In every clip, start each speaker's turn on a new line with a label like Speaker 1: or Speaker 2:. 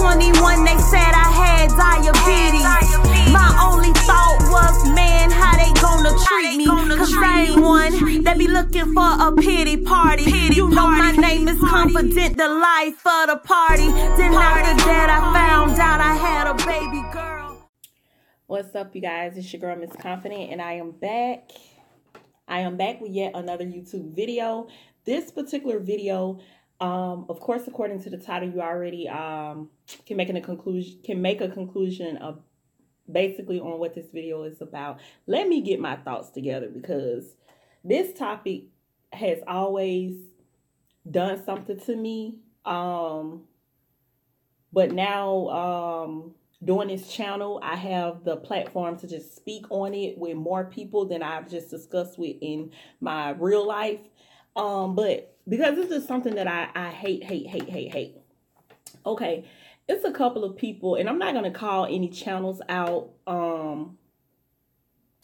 Speaker 1: 21, they said I had diabetes. My only thought was, man, how they gonna treat me? Cause I ain't one that be looking for a pity party. You know my name is Confident, the life of the party. Then after that I found out I had a baby girl.
Speaker 2: What's up, you guys? It's your girl, Miss Confident, and I am back. I am back with yet another YouTube video. This particular video, of course, according to the title, you already can make a conclusion of basically on what this video is about. Let me get my thoughts together, because this topic has always done something to me. But now, doing this channel, I have the platform to just speak on it with more people than I've just discussed with in my real life. But because this is something that I hate. Okay, it's a couple of people, and I'm not going to call any channels out. I'm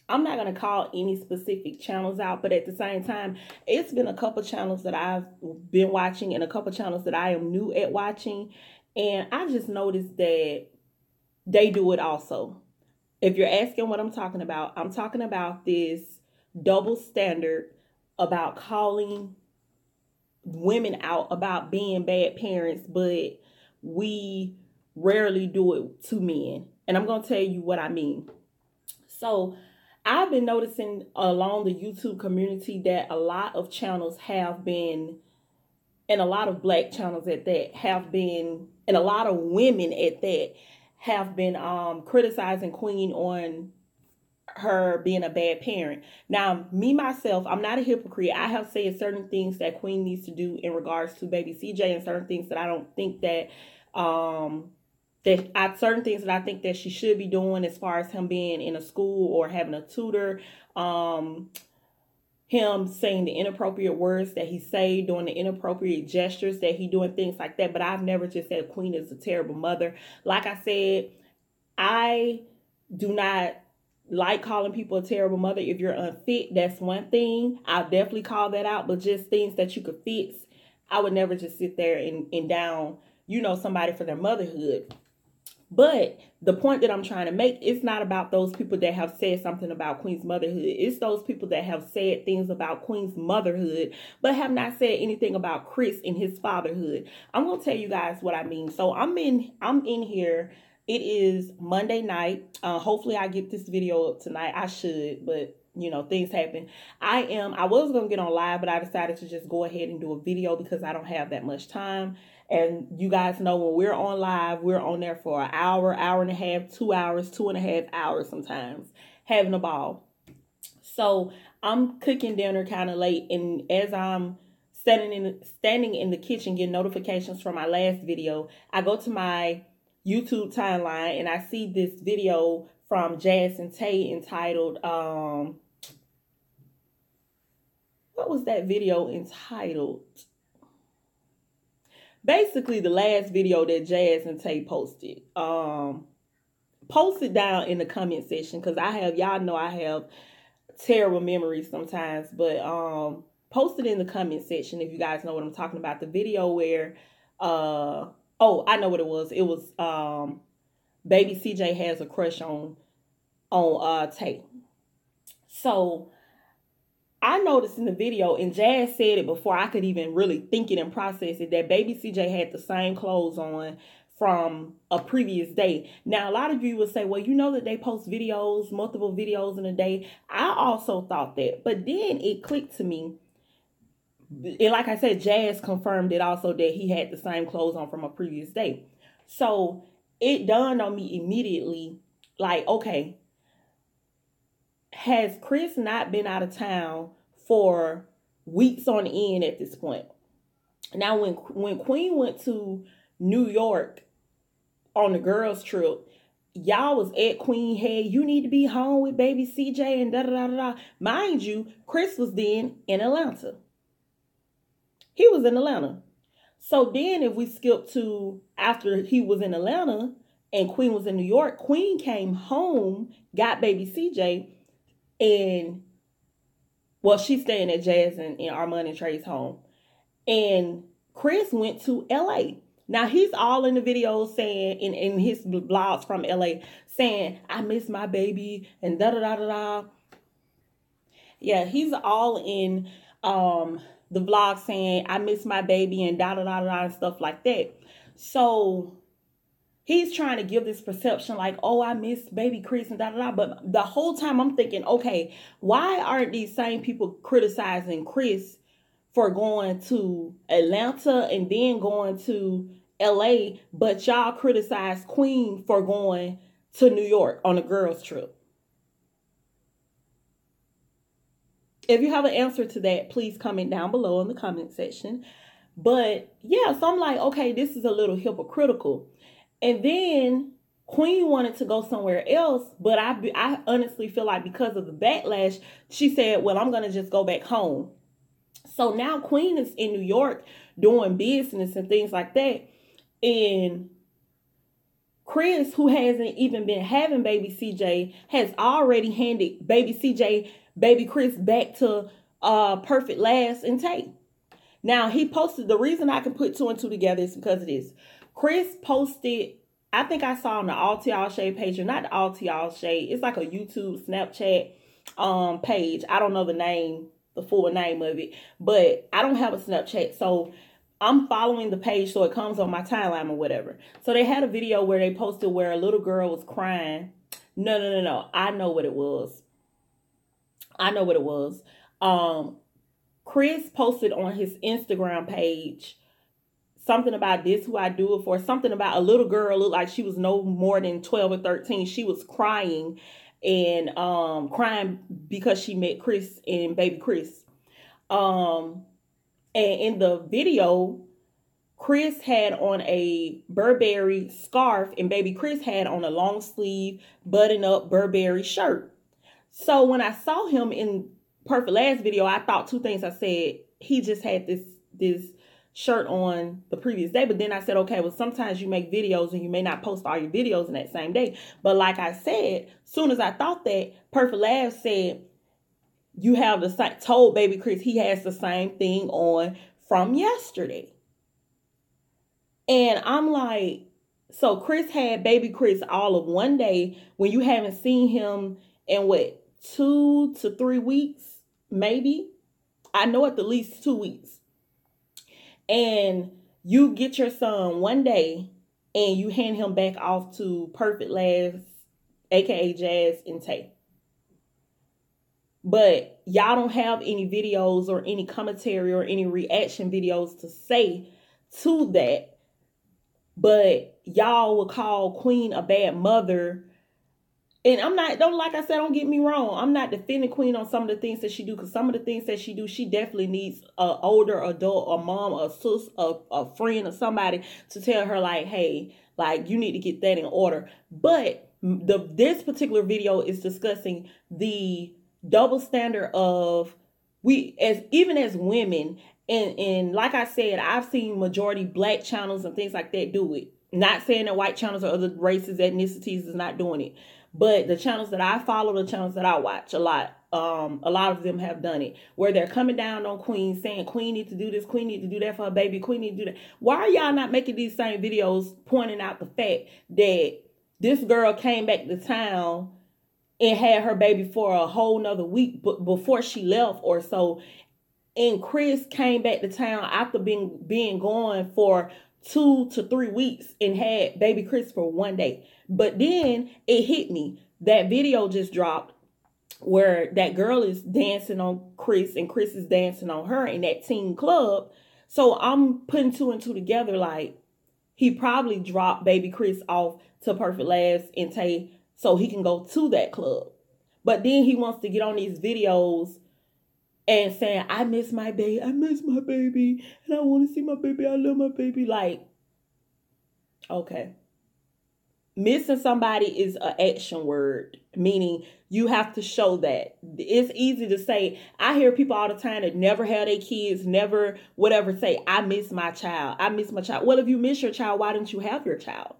Speaker 2: not going to call any specific channels out, but at the same time, it's been a couple channels that I've been watching and a couple channels that I am new at watching. And I just noticed that they do it also. If you're asking what I'm talking about this double standard about calling women out about being bad parents, but we rarely do it to men. And I'm going to tell you what I mean. So I've been noticing along the YouTube community that a lot of channels have been, and a lot of black channels at that have been, and a lot of women at that have been criticizing Queen on her being a bad parent. Now, me, myself, I'm not a hypocrite. I have said certain things that Queen needs to do in regards to baby CJ, and certain things that I don't think that, certain things that I think that she should be doing, as far as him being in a school or having a tutor, him saying the inappropriate words that he say, doing the inappropriate gestures that he doing, things like that. But I've never just said Queen is a terrible mother. Like I said, I do not like calling people a terrible mother. If you're unfit, that's one thing. I'll definitely call that out. But just things that you could fix, I would never just sit there and down, somebody for their motherhood. But the point that I'm trying to make, it's not about those people that have said something about Queen's motherhood. It's those people that have said things about Queen's motherhood, but have not said anything about Chris and his fatherhood. I'm going to tell you guys what I mean. So I'm in here. It is Monday night. Hopefully I get this video up tonight. I should, but things happen. I was going to get on live, but I decided to just go ahead and do a video because I don't have that much time. And you guys know when we're on live, we're on there for an hour, hour and a half, 2 hours, 2.5 hours sometimes, having a ball. So I'm cooking dinner kind of late, and as I'm standing in the kitchen getting notifications from my last video, I go to my YouTube timeline and I see this video from Jazz and Tay entitled, what was that video entitled? Basically, the last video that Jazz and Tay posted. Post it down in the comment section, because y'all know I have terrible memories sometimes. But post it in the comment section if you guys know what I'm talking about. The video where, I know what it was. It was baby CJ has a crush on Tay. So I noticed in the video, and Jazz said it before I could even really think it and process it, that baby CJ had the same clothes on from a previous day. Now, a lot of you will say, well, you know that they post videos, multiple videos in a day. I also thought that, but then it clicked to me. And like I said, Jazz confirmed it also that he had the same clothes on from a previous day. So it dawned on me immediately, like, okay, has Chris not been out of town for weeks on end at this point? Now, when Queen went to New York on the girls' trip, y'all was at Queen, hey, you need to be home with baby CJ and da-da-da-da-da. Mind you, Chris was then in Atlanta. He was in Atlanta. So then if we skip to after he was in Atlanta and Queen was in New York, Queen came home, got baby CJ, and, well, she's staying at Jazz and Armand and Trey's home. And Chris went to LA. Now, he's all in the videos saying, in his blogs from LA, saying, I miss my baby, and da-da-da-da-da. Yeah, he's all in the vlog saying, I miss my baby, and da-da-da-da-da, and stuff like that. So he's trying to give this perception like, oh, I miss baby Chris and da-da-da. But the whole time I'm thinking, okay, why aren't these same people criticizing Chris for going to Atlanta and then going to LA, but y'all criticize Queen for going to New York on a girls trip? If you have an answer to that, please comment down below in the comment section. But yeah, so I'm like, okay, this is a little hypocritical. And then Queen wanted to go somewhere else, but I honestly feel like because of the backlash, she said, well, I'm going to just go back home. So now Queen is in New York doing business and things like that. And Chris, who hasn't even been having baby CJ, has already handed baby CJ, baby Chris back to Perfect Last and Tay. Now, he posted, the reason I can put two and two together is because of this. Chris posted, I think I saw on the All Y'all Shade page, or not the All Y'all Shade, it's like a YouTube, Snapchat page. I don't know the name, the full name of it, but I don't have a Snapchat, so I'm following the page so it comes on my timeline or whatever. So they had a video where they posted where a little girl was crying. No. I know what it was. Chris posted on his Instagram page something about this who I do it for, something about a little girl looked like she was no more than 12 or 13. She was crying and crying because she met Chris and baby Chris. And in the video, Chris had on a Burberry scarf and baby Chris had on a long sleeve button up Burberry shirt. So when I saw him in Perfect Last video, I thought two things. I said, he just had this shirt on the previous day. But then I said, okay, well, sometimes you make videos and you may not post all your videos in that same day. But like I said, soon as I thought that, Perfect Last said, you have the same, told baby Chris he has the same thing on from yesterday. And I'm like, so Chris had baby Chris all of one day when you haven't seen him in what, 2 to 3 weeks, maybe? I know at the least 2 weeks. And you get your son one day and you hand him back off to Perfect Last, aka Jazz and Tay. But y'all don't have any videos or any commentary or any reaction videos to say to that. But y'all will call Queen a bad mother. And I'm not, like I said, don't get me wrong. I'm not defending Queen on some of the things that she do. Because some of the things that she do, she definitely needs an older adult, a mom, a sis, a friend, or somebody to tell her like, hey, like you need to get that in order. But this particular video is discussing the double standard of even as women, and like I said, I've seen majority black channels and things like that do it. Not saying that white channels or other races, ethnicities is not doing it, but the channels that I follow, the channels that I watch a lot of them have done it, where they're coming down on Queen, saying Queen needs to do this, Queen needs to do that for her baby, Queen needs to do that. Why are y'all not making these same videos pointing out the fact that this girl came back to town and had her baby for a whole nother week before she left or so. And Chris came back to town after being gone for 2 to 3 weeks and had baby Chris for one day. But then it hit me. That video just dropped where that girl is dancing on Chris and Chris is dancing on her in that teen club. So I'm putting two and two together, like he probably dropped baby Chris off to Perfect Last and Tay so he can go to that club. But then he wants to get on these videos and saying, I miss my baby, and I want to see my baby, I love my baby. Like, okay. Missing somebody is an action word, meaning you have to show that. It's easy to say, I hear people all the time that never had their kids, never whatever, say, I miss my child. Well, if you miss your child, why didn't you have your child?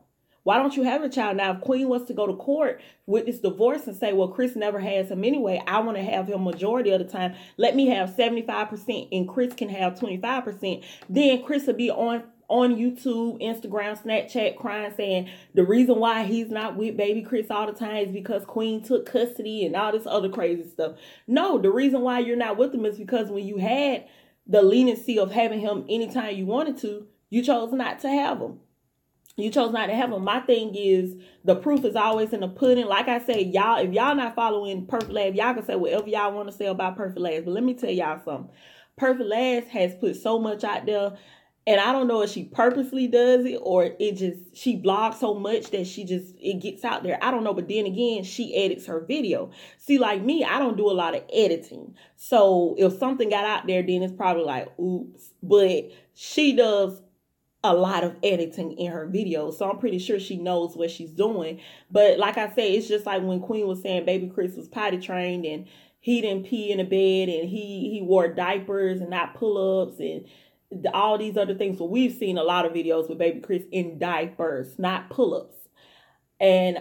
Speaker 2: Why don't you have a child? Now, if Queen wants to go to court with this divorce and say, well, Chris never has him anyway, I want to have him majority of the time. Let me have 75% and Chris can have 25%. Then Chris will be on on YouTube, Instagram, Snapchat crying saying the reason why he's not with baby Chris all the time is because Queen took custody and all this other crazy stuff. No, the reason why you're not with him is because when you had the leniency of having him anytime you wanted to, you chose not to have him. You chose not to have him. My thing is, the proof is always in the pudding. Like I said, y'all, if y'all not following Perfect Last, y'all can say whatever y'all want to say about Perfect Last. But let me tell y'all something. Perfect Last has put so much out there. And I don't know if she purposely does it or she blogs so much that it gets out there. I don't know. But then again, she edits her video. See, like me, I don't do a lot of editing. So if something got out there, then it's probably like, oops. But she does a lot of editing in her videos, so I'm pretty sure she knows what she's doing. But like I say, it's just like when Queen was saying baby Chris was potty trained and he didn't pee in the bed and he wore diapers and not pull-ups and all these other things. So we've seen a lot of videos with baby Chris in diapers, not pull-ups. And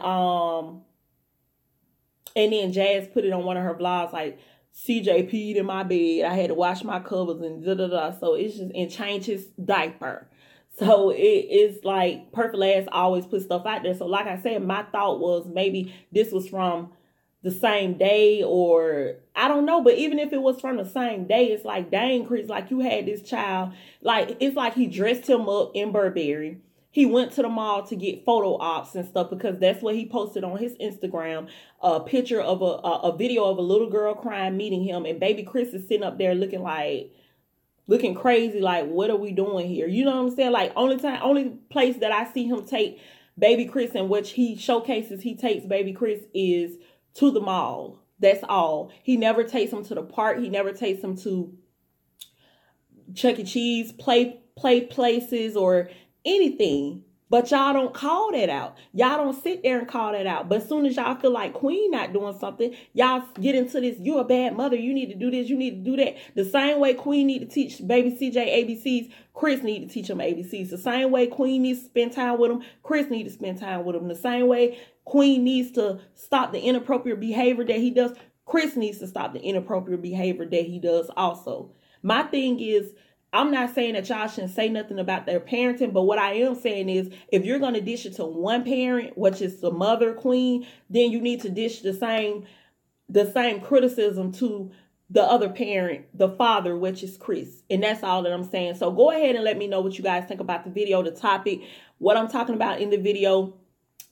Speaker 2: then Jazz put it on one of her vlogs like, CJ peed in my bed, I had to wash my covers and da-da-da. So it's just, and change his diaper. So it's like Perfect Last always put stuff out there. So like I said, my thought was maybe this was from the same day, or I don't know. But even if it was from the same day, it's like, dang, Chris, like you had this child. Like, it's like he dressed him up in Burberry. He went to the mall to get photo ops and stuff because that's what he posted on his Instagram. A picture of a video of a little girl crying, meeting him. And baby Chris is sitting up there looking crazy, like, what are we doing here? You know what I'm saying? Like, only place that I see him take baby Chris in which he showcases he takes baby Chris is to the mall. That's all. He never takes him to the park. He never takes him to Chuck E. Cheese, play places or anything. But y'all don't call that out. Y'all don't sit there and call that out. But as soon as y'all feel like Queen not doing something, y'all get into this, you're a bad mother, you need to do this, you need to do that. The same way Queen need to teach baby CJ ABCs, Chris need to teach him ABCs. The same way Queen needs to spend time with him, Chris need to spend time with him. The same way Queen needs to stop the inappropriate behavior that he does, Chris needs to stop the inappropriate behavior that he does also. My thing is, I'm not saying that y'all shouldn't say nothing about their parenting, but what I am saying is if you're going to dish it to one parent, which is the mother, Queen, then you need to dish the same criticism to the other parent, the father, which is Chris. And that's all that I'm saying. So go ahead and let me know what you guys think about the video, the topic, what I'm talking about in the video.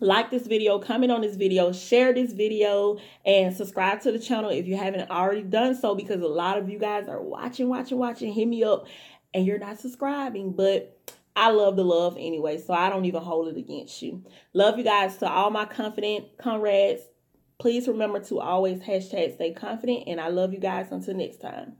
Speaker 2: Like this video, comment on this video, share this video, and subscribe to the channel if you haven't already done so, because a lot of you guys are watching, hit me up, and you're not subscribing. But I love the love anyway, so I don't even hold it against you. Love you guys. To all my confident comrades, please remember to always #stay confident, and I love you guys until next time.